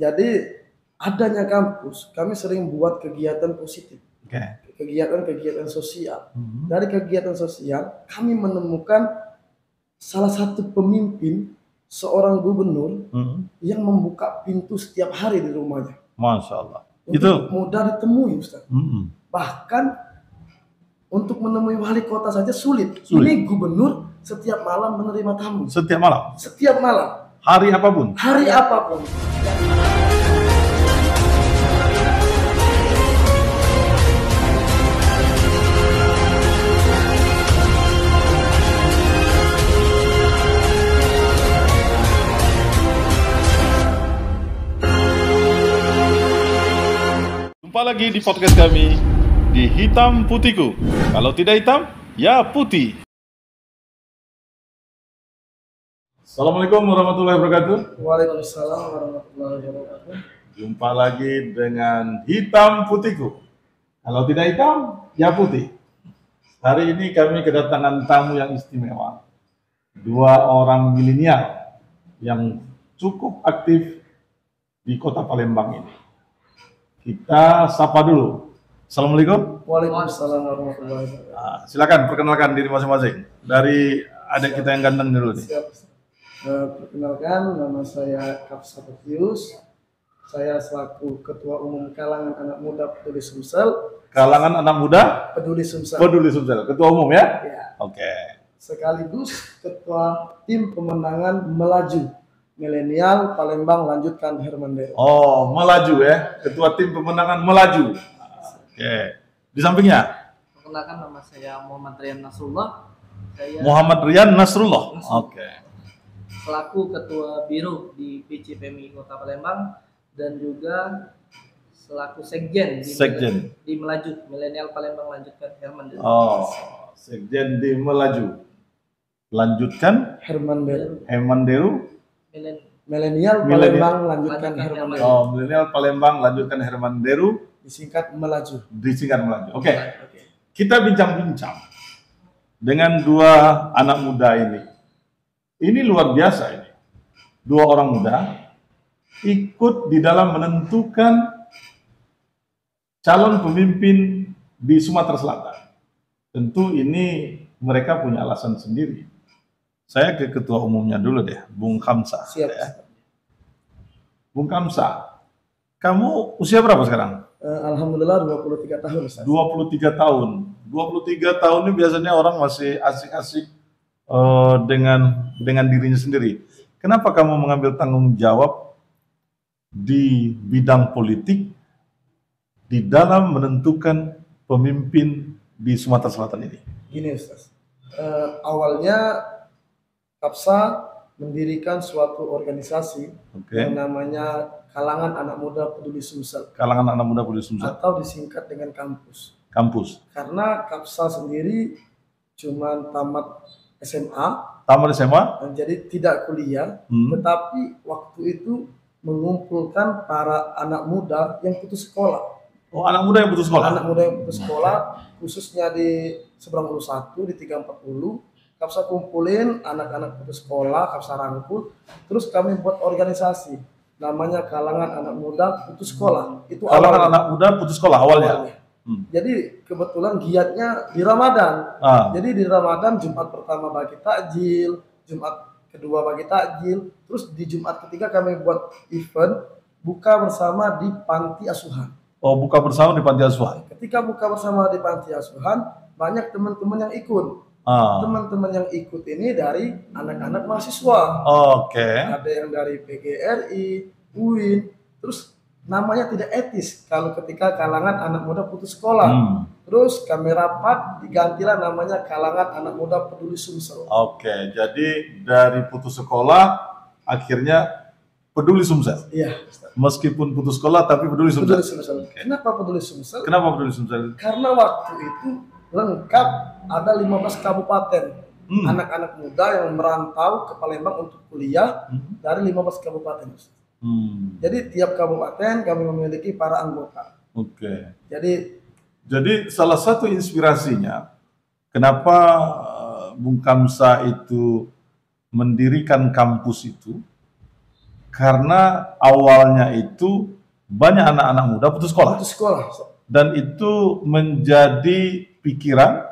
Jadi adanya kampus, kami sering buat kegiatan positif, Oke. kegiatan-kegiatan sosial. Dari kegiatan sosial, kami menemukan salah satu pemimpin, seorang gubernur yang membuka pintu setiap hari di rumahnya. Masya Allah. Itu mudah ditemui, Ustaz. Bahkan untuk menemui wali kota saja sulit. Ini gubernur setiap malam menerima tamu. Setiap malam? Setiap malam. Hari apapun? Hari apapun. Jumpa lagi di podcast kami di Hitam Putihku. Kalau tidak hitam, ya putih. Assalamualaikum warahmatullahi wabarakatuh. Waalaikumsalam warahmatullahi wabarakatuh. Jumpa lagi dengan Hitam Putihku. Kalau tidak hitam, ya putih. Hari ini kami kedatangan tamu yang istimewa. Dua orang milenial yang cukup aktif di kota Palembang ini. Kita sapa dulu. Assalamualaikum. Waalaikumsalam warahmatullahi wabarakatuh. Silakan perkenalkan diri masing-masing. Dari adik kita yang ganteng dulu nih. Siap. Perkenalkan, nama saya Kapsa Pepius. Saya selaku Ketua Umum Kalangan Anak Muda Peduli Sumsel. Kalangan Anak Muda Peduli Sumsel. Peduli Sumsel. Ketua Umum ya? Ya. Oke. Sekaligus Ketua Tim Pemenangan Melaju Milenial Palembang Lanjutkan Hermanderu. Oh, melaju ya. Ketua Tim Pemenangan Melaju. Oke. Di sampingnya? Perkenalkan, nama saya Muhammad Rian Nasrullah. Saya Muhammad Rian Nasrullah. Oke. selaku Ketua Biro di PCPMI Kota Palembang dan juga selaku Sekjen di Melaju Milenial Palembang Lanjutkan Hermanderu. Oh, Sekjen di Melaju Lanjutkan Hermanderu. Milenial Palembang Lanjutkan Hermanderu. Oh, Milenial Palembang Lanjutkan Hermanderu. Disingkat Melaju. Oke. Kita bincang-bincang dengan dua anak muda ini. Ini luar biasa ini. Dua orang muda ikut di dalam menentukan calon pemimpin di Sumatera Selatan. Tentu ini mereka punya alasan sendiri. Saya ke ketua umumnya dulu deh, Bung Kamsa. Siap. Ya. Bung Kamsa, kamu usia berapa sekarang? Alhamdulillah 23 tahun, Ustaz. 23 tahun. 23 tahun ini biasanya orang masih asik-asik dengan dirinya sendiri. Kenapa kamu mengambil tanggung jawab di bidang politik di dalam menentukan pemimpin di Sumatera Selatan ini? Gini, Ustaz. Awalnya Kapsa mendirikan suatu organisasi yang namanya Kalangan Anak Muda Peduli Sumsel. Kalangan Anak Muda Peduli Sumsel. Atau disingkat dengan kampus. Karena Kapsa sendiri cuma tamat SMA. Jadi tidak kuliah, tetapi waktu itu mengumpulkan para anak muda yang putus sekolah. Oh, anak muda yang putus sekolah? Anak muda yang putus sekolah, khususnya di Seberang Ulu 1, di 340. Kapsa kumpulin anak-anak putus sekolah, Kapsa rangkul, terus kami buat organisasi namanya Kalangan Anak Muda Putus Sekolah. Itu Kalangan Anak Muda Putus Sekolah awalnya. Jadi kebetulan giatnya di Ramadan. Jadi di Ramadan Jumat pertama bagi takjil, Jumat kedua bagi takjil, terus di Jumat ketiga kami buat event buka bersama di panti asuhan. Oh, buka bersama di panti asuhan. Ketika buka bersama di panti asuhan, banyak teman-teman yang ikut. Teman-teman yang ikut ini dari anak-anak mahasiswa. Oke. Ada yang dari PGRI, UIN, terus namanya tidak etis kalau ketika Kalangan Anak Muda Putus Sekolah. Terus kami rapat digantilah namanya Kalangan Anak Muda Peduli Sumsel. Oke, jadi dari putus sekolah akhirnya peduli Sumsel. Iya. Meskipun putus sekolah tapi peduli Sumsel. Kenapa peduli Sumsel? Karena waktu itu lengkap ada 15 kabupaten anak-anak muda yang merantau ke Palembang untuk kuliah dari 15 kabupaten. Jadi tiap kabupaten kami memiliki para anggota. Oke. Jadi salah satu inspirasinya kenapa Bung Kamsa itu mendirikan kampus itu karena awalnya itu banyak anak-anak muda putus sekolah. Putus sekolah. Dan itu menjadi pikiran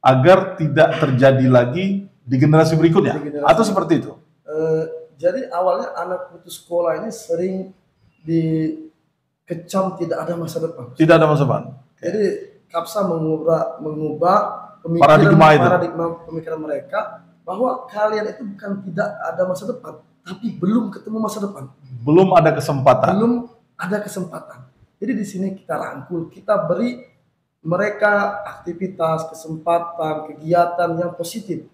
agar tidak terjadi lagi di generasi berikutnya. Atau seperti itu? Jadi awalnya anak putus sekolah ini sering dikecam tidak ada masa depan. Tidak ada masa depan. Jadi Kapsa mengubah paradigma pemikiran mereka bahwa kalian itu bukan tidak ada masa depan, tapi belum ketemu masa depan. Belum ada kesempatan. Belum ada kesempatan. Jadi di sini kita rangkul, kita beri mereka aktivitas, kesempatan, kegiatan yang positif.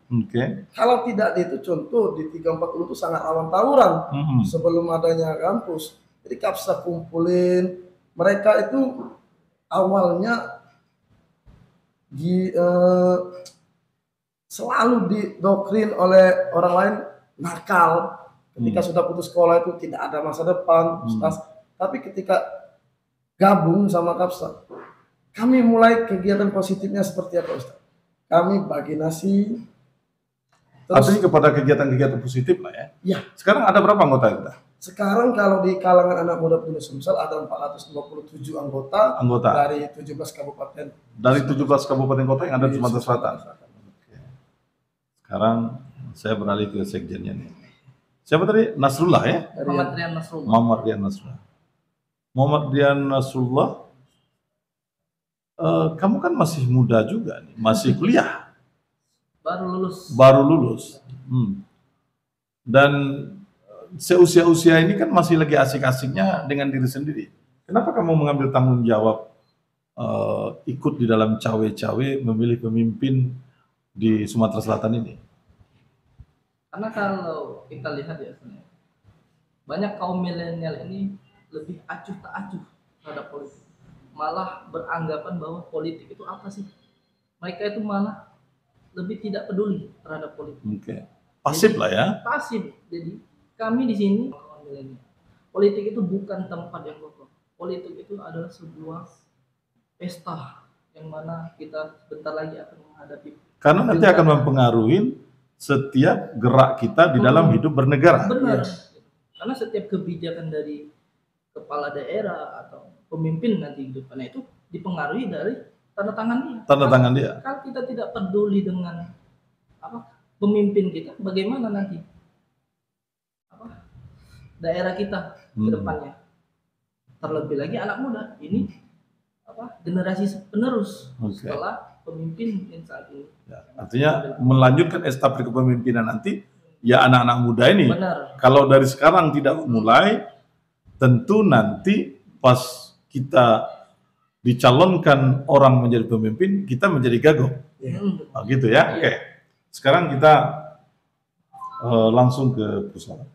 Kalau tidak itu contoh di 340 itu sangat rawan tawuran sebelum adanya kampus. Jadi Kapsa kumpulin mereka itu awalnya selalu didoktrin oleh orang lain nakal. Ketika sudah putus sekolah itu tidak ada masa depan, Ustaz. Tapi ketika gabung sama Kapsa, kami mulai kegiatan positifnya seperti apa, Ustaz? Kami bagi nasi. Artinya kepada kegiatan-kegiatan positif lah ya. Iya. Sekarang ada berapa anggota kita? Sekarang kalau di kalangan anak muda Peduli Sumsel ada 427 anggota dari 17 kabupaten. Dari 17 kabupaten kota yang ada di Sumatera Selatan. Sekarang saya beralih ke sekjennya nih. Siapa tadi? Nasrullah ya? Muhammad Rian Nasrullah. Muhammad Rian Nasrullah. Kamu kan masih muda juga nih, masih kuliah. Baru lulus. Dan seusia-usia ini kan masih lagi asik-asiknya dengan diri sendiri. Kenapa kamu mengambil tanggung jawab ikut di dalam cawe-cawe memilih pemimpin di Sumatera Selatan ini? Karena kalau kita lihat ya, banyak kaum milenial ini lebih acuh tak acuh terhadap politik. Malah beranggapan bahwa politik itu apa sih? Mereka itu malah lebih tidak peduli terhadap politik. Pasif lah ya. Pasif. Jadi kami di sini kaum milenial, politik itu bukan tempat yang kotor. Politik itu adalah sebuah pesta yang mana kita sebentar lagi akan menghadapi. Karena nanti akan mempengaruhi setiap gerak kita di dalam hidup bernegara. Benar. Karena setiap kebijakan dari kepala daerah atau pemimpin nanti di depannya itu dipengaruhi dari tanda tangan dia. Kalau kita tidak peduli dengan pemimpin kita, bagaimana nanti daerah kita ke depannya? Terlebih lagi anak muda ini generasi penerus setelah pemimpin yang saat ini. Artinya melanjutkan estafet kepemimpinan nanti ya anak-anak muda ini. Benar. Kalau dari sekarang tidak mulai, tentu nanti pas kita dicalonkan orang menjadi pemimpin, kita menjadi gagal. Gitu ya. Oke. Sekarang kita langsung ke persoalan.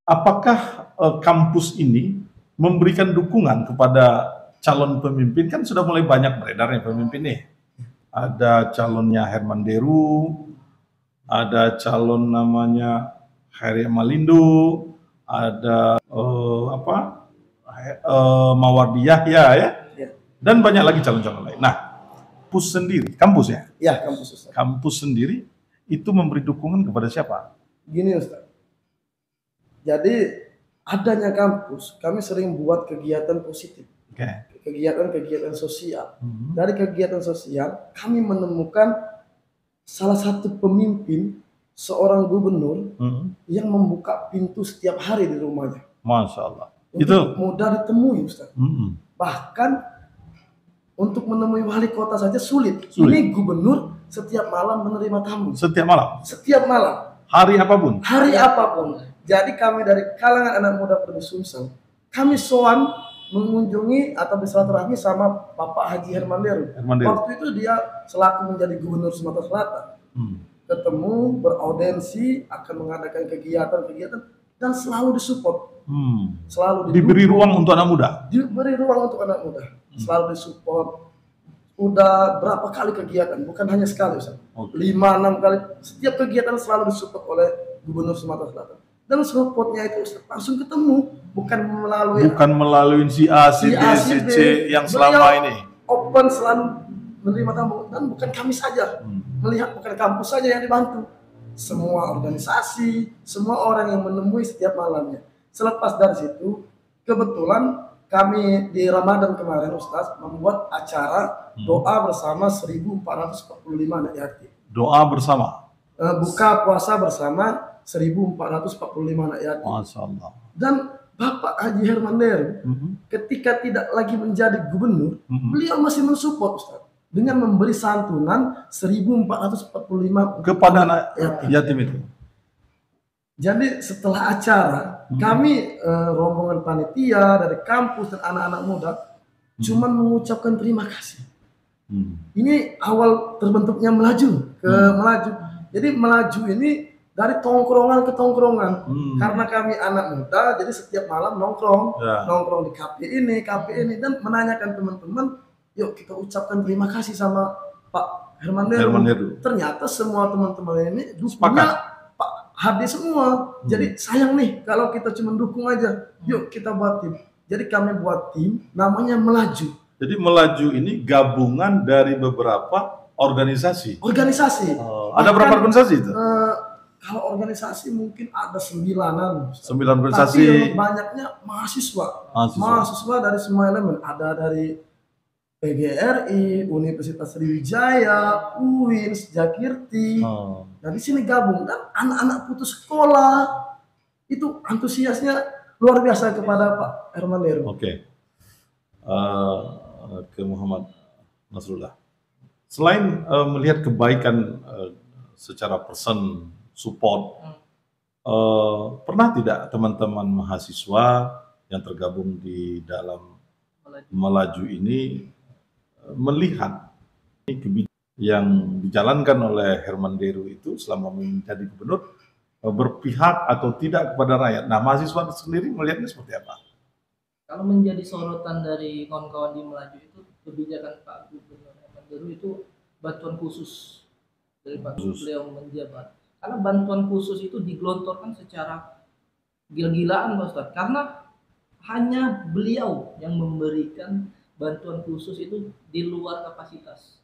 Apakah kampus ini memberikan dukungan kepada calon pemimpin? Kan sudah mulai banyak beredar nih pemimpin nih. Ada calonnya Herman Deru, ada calon namanya Heri Malindo, ada Mawardi Yahya ya, dan banyak lagi calon-calon lain. Nah, kampus sendiri, kampus ya? Ya, kampus Ustaz. Kampus sendiri itu memberi dukungan kepada siapa? Gini Ustaz, jadi adanya kampus, kami sering buat kegiatan positif, kegiatan-kegiatan sosial. Dari kegiatan sosial, kami menemukan salah satu pemimpin, seorang gubernur yang membuka pintu setiap hari di rumahnya. Masya Allah. Itu mudah ditemui Ustaz. Bahkan untuk menemui wali kota saja sulit. Ini gubernur setiap malam menerima tamu. Setiap malam? Setiap malam. Hari apapun? Hari apapun. Jadi kami dari kalangan anak muda Peduli Sumsel, kami sowan mengunjungi atau bersilaturahmi sama Bapak Haji Herman Deru. Waktu itu dia selaku menjadi gubernur Sumatera Selatan. Ketemu, beraudensi, akan mengadakan kegiatan-kegiatan dan selalu disupport. Selalu diberi ruang untuk anak muda. Diberi ruang untuk anak muda. Selalu disupport. Udah berapa kali kegiatan, bukan hanya sekali Ustaz. 5-6 kali. Setiap kegiatan selalu disupport oleh Gubernur Sumatera Selatan. Dan supportnya itu Ustaz, langsung ketemu, bukan melalui si A, si B, si C yang selama ini. Open selalu menerima tamu, dan bukan kami saja melihat, bukan kampus saja yang dibantu. semua organisasi, semua orang yang menemui setiap malamnya. Selepas dari situ, kebetulan kami di Ramadan kemarin Ustaz membuat acara doa bersama 1445 anak yatim. Doa bersama? Buka puasa bersama 1445 anak yatim. Masya Allah. Dan Bapak Haji Herman Deru ketika tidak lagi menjadi gubernur, beliau masih mensupport Ustaz dengan memberi santunan 1445 kepada anak yatim itu. Jadi setelah acara, kami rombongan panitia dari kampus dan anak-anak muda cuman mengucapkan terima kasih. Ini awal terbentuknya melaju. Jadi melaju ini dari tongkrongan ke tongkrongan. Karena kami anak muda, jadi setiap malam nongkrong di kafe ini, dan menanyakan teman-teman, yuk kita ucapkan terima kasih sama Pak Herman Deru. Ternyata semua teman-teman ini dukungnya Pak Hadi semua. Jadi sayang nih kalau kita cuma dukung aja. Yuk kita buat tim. Jadi kami buat tim namanya Melaju. Jadi Melaju ini gabungan dari beberapa organisasi. Ada berapa organisasi itu? Kalau organisasi mungkin ada 9-an. 9 organisasi. Tapi yang banyaknya mahasiswa dari semua elemen. Ada dari PGRI, Universitas Sriwijaya, UIN, Sejakirti. Nah di sini gabung dan anak-anak putus sekolah itu antusiasnya luar biasa kepada Pak Herman Deru. Oke. Ke Muhammad Nasrullah. Selain melihat kebaikan secara person support, pernah tidak teman-teman mahasiswa yang tergabung di dalam Melaju ini melihat kebijakan yang dijalankan oleh Herman Deru itu selama menjadi gubernur berpihak atau tidak kepada rakyat? Nah, mahasiswa sendiri melihatnya seperti apa? Kalau menjadi sorotan dari kawan-kawan di Melaju itu kebijakan Pak Gubernur Herman Deru itu bantuan khusus dari Pak beliau menjabat. Karena bantuan khusus itu digelontorkan secara gila-gilaan Pak Ustadz. Karena hanya beliau yang memberikan bantuan khusus itu di luar kapasitas.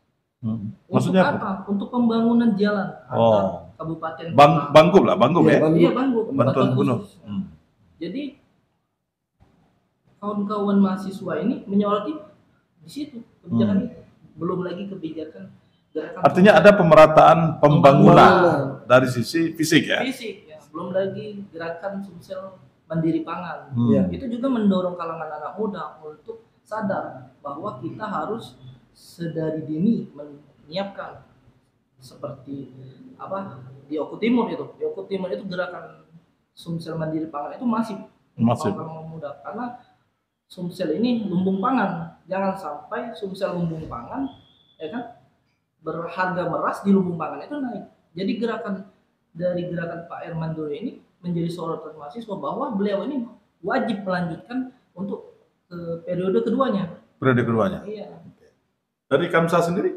Maksudnya untuk apa? Untuk pembangunan jalan antar kabupaten. Bangkup ya? Iya, Bangkup. Bantuan gunung. Jadi kawan-kawan mahasiswa ini menyoroti di situ kebijakan itu. Belum lagi kebijakan gerakan. Artinya ada pemerataan pembangunan dari sisi fisik ya? Fisik ya. Belum lagi gerakan Sumsel Mandiri Pangan. Itu juga mendorong kalangan anak muda untuk sadar bahwa kita harus sedari dini menyiapkan seperti apa di Oku Timur itu. Di Oku Timur itu gerakan Sumsel Mandiri Pangan itu masif. Kalangan muda karena Sumsel ini lumbung pangan. Jangan sampai Sumsel lumbung pangan ya kan berharga beras di lumbung pangan itu naik. Jadi gerakan Pak Herman Deru ini menjadi sorotan mahasiswa bahwa beliau ini wajib melanjutkan untuk periode keduanya. Periode keduanya. Iya. Dari Kamsa sendiri?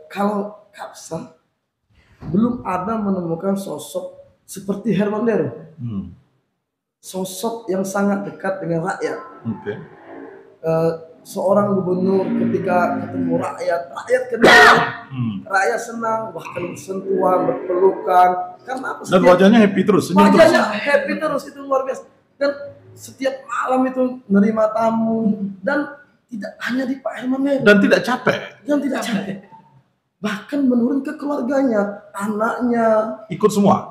Kalau Kamsa belum ada menemukan sosok seperti Herman Deru. Sosok yang sangat dekat dengan rakyat. Seorang gubernur ketika ketemu rakyat kenal, rakyat senang, bahkan sentuhan, berpelukan. Karena apa? Dan wajahnya happy terus, senyum terus. Wajahnya happy terus, itu luar biasa. Dan setiap malam itu menerima tamu dan tidak hanya di Pak Herman Deru. Dan tidak capek. Bahkan menurun ke keluarganya, anaknya ikut semua.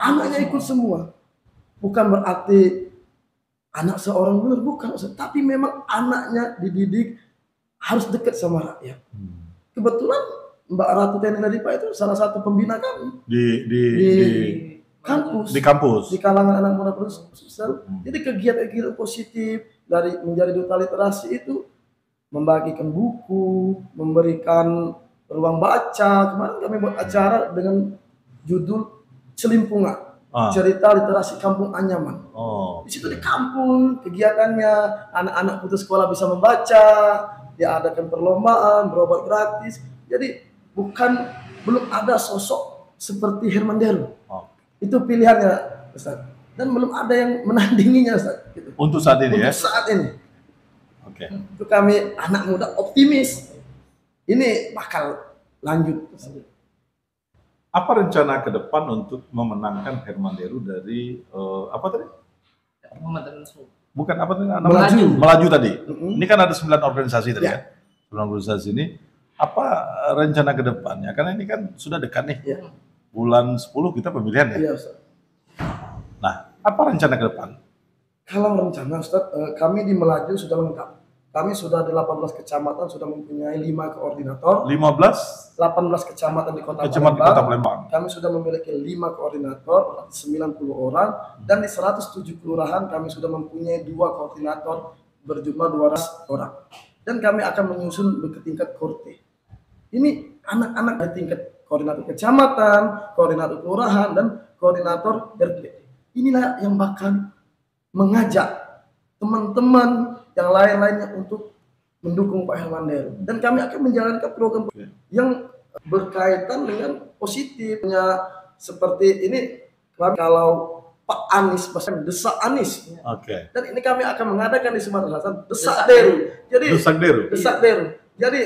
Bukan berarti anak seorang gubernur, bukan, tapi memang anaknya dididik harus dekat sama rakyat. Kebetulan Mbak Ratu Teni Nadipa itu salah satu pembina kami di kampus, di kalangan anak muda sosial. Jadi kegiatan-kegiatan positif dari menjadi duta literasi itu membagikan buku, memberikan ruang baca. Kemarin kami buat acara dengan judul Celimpungan. Cerita literasi Kampung Anyaman. Di situ di kampung kegiatannya anak-anak putus sekolah bisa membaca, diadakan perlombaan, berobat gratis. Jadi belum ada sosok seperti Herman Deru. Itu pilihannya, Ustaz. Dan belum ada yang menandinginya, Ustaz. Gitu. Untuk saat ini. Oke. Itu kami anak muda optimis. Ini bakal lanjut. Apa rencana ke depan untuk memenangkan Herman Deru dari apa tadi? Bukan apa tadi? Melaju tadi. Ini kan ada 9 organisasi tadi ya. 9 organisasi ini. Apa rencana ke depannya? Karena ini kan sudah dekat nih. Bulan 10 kita pemilihan ya. Iya, Ustaz. Nah, apa rencana ke depan? Kalau rencana, Ustaz, kami di Melaju sudah lengkap. Kami sudah di 18 kecamatan sudah mempunyai 5 koordinator. 18 kecamatan di Kota Palembang. Kami sudah memiliki 5 koordinator, 90 orang, dan di 107 kelurahan kami sudah mempunyai 2 koordinator berjumlah 200 orang. Dan kami akan menyusun ke tingkat korte. Ini anak-anak di tingkat koordinator kecamatan, koordinator kelurahan, dan koordinator RT. Inilah yang bakal mengajak teman-teman yang lain-lainnya untuk mendukung Pak Herman Deru. Dan kami akan menjalankan program yang berkaitan dengan positifnya seperti ini. Kalau Pak Anies, bahkan desak Anies. Dan ini kami akan mengadakan di Sumatera Selatan desak Deru. Jadi desak Deru. Jadi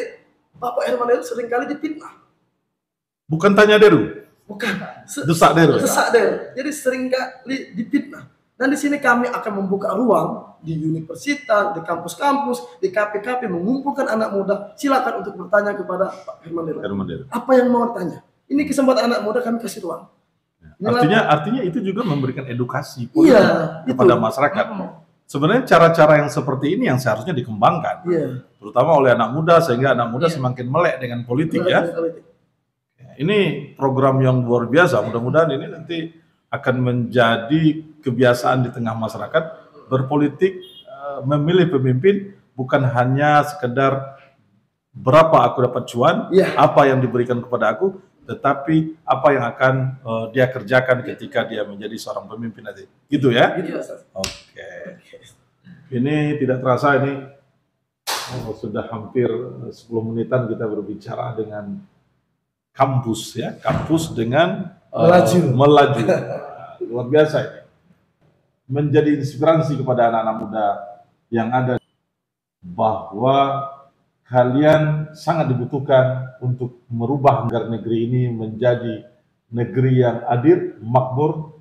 Bapak Herman Deru seringkali dipitnah. Bukan tanya Deru. Bukan. Desak Deru. Desak Deru. Jadi seringkali dipitnah. Dan di sini kami akan membuka ruang di universitas, di kampus-kampus, di KP-KP, mengumpulkan anak muda. Silakan untuk bertanya kepada Pak Herman Deru. Apa yang mau tanya? Ini kesempatan anak muda, kami kasih ruang. Artinya itu juga memberikan edukasi kepada masyarakat. Sebenarnya cara-cara yang seperti ini yang seharusnya dikembangkan, terutama oleh anak muda, sehingga anak muda semakin melek dengan politik ya. Ini program yang luar biasa. Mudah-mudahan ini nanti akan menjadi kebiasaan di tengah masyarakat berpolitik, memilih pemimpin bukan hanya sekedar berapa aku dapat cuan, apa yang diberikan kepada aku, tetapi apa yang akan dia kerjakan ketika dia menjadi seorang pemimpin nanti. Gitu ya? Oke. Ini tidak terasa ini sudah hampir 10 menitan kita berbicara dengan kampus ya, kampus dengan melaju. Luar biasa ini. Menjadi inspirasi kepada anak-anak muda yang ada bahwa kalian sangat dibutuhkan untuk merubah agar negeri ini menjadi negeri yang adil, makmur,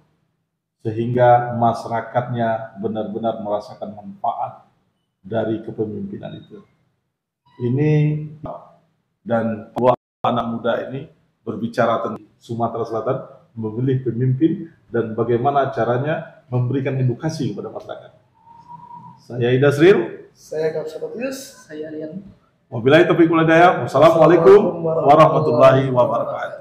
sehingga masyarakatnya benar-benar merasakan manfaat dari kepemimpinan itu. Ini dan anak muda ini berbicara tentang Sumatera Selatan, memilih pemimpin dan bagaimana caranya memberikan edukasi kepada masyarakat. Saya Ida Sril. Saya Kapsabatius. Saya Rian. Wabillahi taufiq wal hidayah. Wassalamualaikum warahmatullahi wabarakatuh.